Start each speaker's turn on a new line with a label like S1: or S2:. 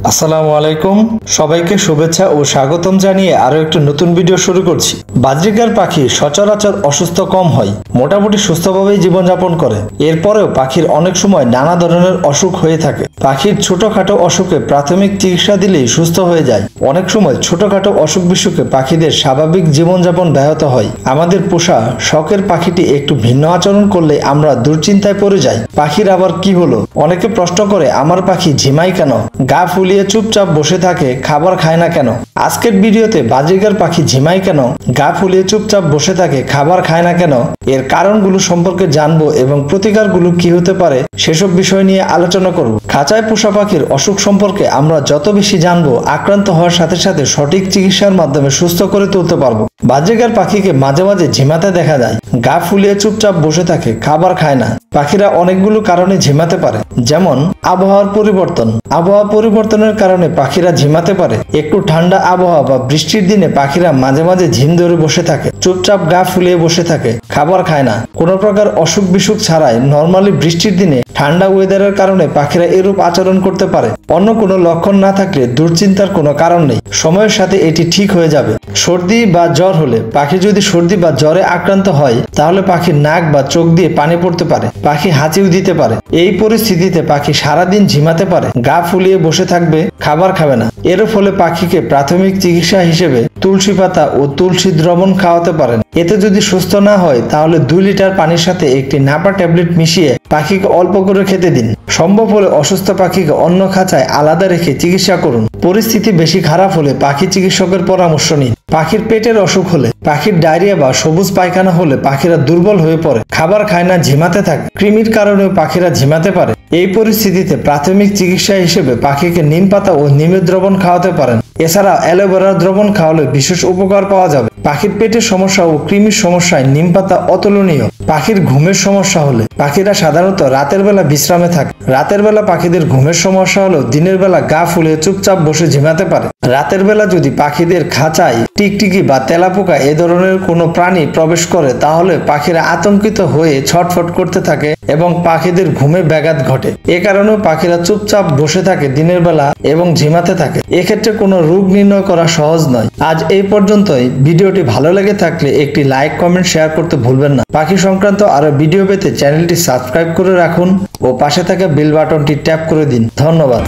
S1: আসসালামু আলাইকুম, সবাইকে শুভেচ্ছা ও স্বাগতম জানিয়ে আরো একটি নতুন ভিডিও শুরু করছি। বাজরিকার পাখি সচরাচর অসুস্থ কম হয়, মোটামুটি সুস্থভাবেই জীবনযাপন করে। এরপরেও পাখির অনেক সময় নানা ধরনের অসুখ হয়ে থাকে। পাখির ছোটখাটো অসুখে প্রাথমিক চিকিৎসা দিলেই সুস্থ হয়ে যায়। অনেক সময় ছোটখাটো অসুখ বিসুখে পাখিদের স্বাভাবিক জীবনযাপন ব্যাহত হয়। আমাদের পোষা শখের পাখিটি একটু ভিন্ন আচরণ করলে আমরা দুশ্চিন্তায় পড়ে যাই। পাখির আবার কি হলো? অনেকে প্রশ্ন করে, আমার পাখি ঝিমায় কেন, গা ফুলিয়ে চুপচাপ বসে থাকে, খাবার খায় না কেন? আজকের ভিডিওতে বাজরিকার পাখি ঝিমায় কেন, গা ফুলিয়ে চুপচাপ বসে থাকে, খাবার খায় না কেন, এর কারণগুলো সম্পর্কে জানবো এবং প্রতিকারগুলো কি হতে পারে সেসব বিষয় নিয়ে আলোচনা করব। খাঁচায় পোষা পাখির অসুখ সম্পর্কে আমরা যত বেশি জানবো, আক্রান্ত হওয়ার সাথে সাথে সঠিক চিকিৎসার মাধ্যমে সুস্থ করে তুলতে পারবো। বাজরিকার পাখিকে মাঝে মাঝে ঝিমাতে দেখা যায়, গা ফুলিয়ে চুপচাপ বসে থাকে, খাবার খায় না। পাখিরা অনেকগুলো কারণে ঝিমাতে পারে, যেমন আবহাওয়ার পরিবর্তন। আবহাওয়া পরিবর্তনের কারণে পাখিরা ঝিমাতে পারে। একটু ঠান্ডা আবহাওয়া বা বৃষ্টির দিনে পাখিরা মাঝে মাঝে ঝিম ধরে বসে থাকে, চুপচাপ গা ফুলিয়ে বসে থাকে, খাবার খায় না। কোনো প্রকার অসুখ বিসুখ ছাড়াই নর্মালি বৃষ্টির দিনে ঠান্ডা ওয়েদারের কারণে পাখিরা এরূপ আচরণ করতে পারে। অন্য কোনো লক্ষণ না থাকলে দুশ্চিন্তার কোনো কারণ নেই, সময়ের সাথে এটি ঠিক হয়ে যাবে। সর্দি বা জ্বর হলে, পাখি যদি সর্দি বা জ্বরে আক্রান্ত হয় তাহলে পাখির নাক বা চোখ দিয়ে পানি পড়তে পারে, পাখি হাঁচিও দিতে পারে। এই পরিস্থিতিতে পাখি সারাদিন ঝিমাতে পারে, গা ফুলিয়ে বসে থাকবে, খাবার খাবে না। এর ফলে পাখিকে প্রাথমিক চিকিৎসা হিসেবে তুলসী পাতা ও তুলসী দ্রবণ খাওয়াতে পারেন। এতে যদি সুস্থ না হয় তাহলে 2 লিটার পানির সাথে একটি নাপা ট্যাবলেট মিশিয়ে পাখিকে অল্প করে খেতে দিন। সম্ভব হলে অসুস্থ পাখিকে অন্য খাঁচায় আলাদা রেখে চিকিৎসা করুন। পরিস্থিতি বেশি খারাপ হলে পাখি চিকিৎসকের পরামর্শ নিন। পাখির পেটের অসুখ হলে, পাখির ডায়রিয়া বা সবুজ পায়খানা হলে পাখিরা দুর্বল হয়ে পড়ে, খাবার খায় না, ঝিমাতে থাকে। কৃমির কারণেও পাখিরা ঝিমাতে পারে। এই পরিস্থিতিতে প্রাথমিক চিকিৎসা হিসেবে পাখিকে নিম পাতা ও নিমের দ্রবণ খাওয়াতে পারেন। এছাড়া অ্যালোভেরার দ্রবণ খাওয়ালে বিশেষ উপকার পাওয়া যাবে। পাখির পেটের সমস্যা ও কৃমির সমস্যায় নিম পাতা অতুলনীয়। পাখির ঘুমের সমস্যা হলে, পাখিরা সাধারণত রাতের বেলা বিশ্রামে থাকে। রাতের বেলা পাখিদের ঘুমের সমস্যা হলেও দিনের বেলা গা ফুলে চুপচাপ বসে ঝিমাতে পারে। রাতের বেলা যদি পাখিদের খাঁচায় টিকটিকি বা তেলাপোকা এ ধরনের কোনো প্রাণী প্রবেশ করে তাহলে পাখিরা আতঙ্কিত হয়ে ছটফট করতে থাকে এবং পাখিদের ঘুমে ব্যাঘাত ঘটে। এ কারণেও পাখিরা চুপচাপ বসে থাকে দিনের বেলা এবং ঝিমাতে থাকে। এক্ষেত্রে কোনো রোগ নির্ণয় করা সহজ নয়। আজ এই পর্যন্তই। ভিডিওটি ভালো লেগে থাকলে একটি লাইক, কমেন্ট, শেয়ার করতে ভুলবেন না। পাখি সংক্রান্ত আরো ভিডিও পেতে চ্যানেলটি সাবস্ক্রাইব করে রাখুন ও পাশে থাকা বেল বাটনটি ট্যাপ করে দিন। ধন্যবাদ।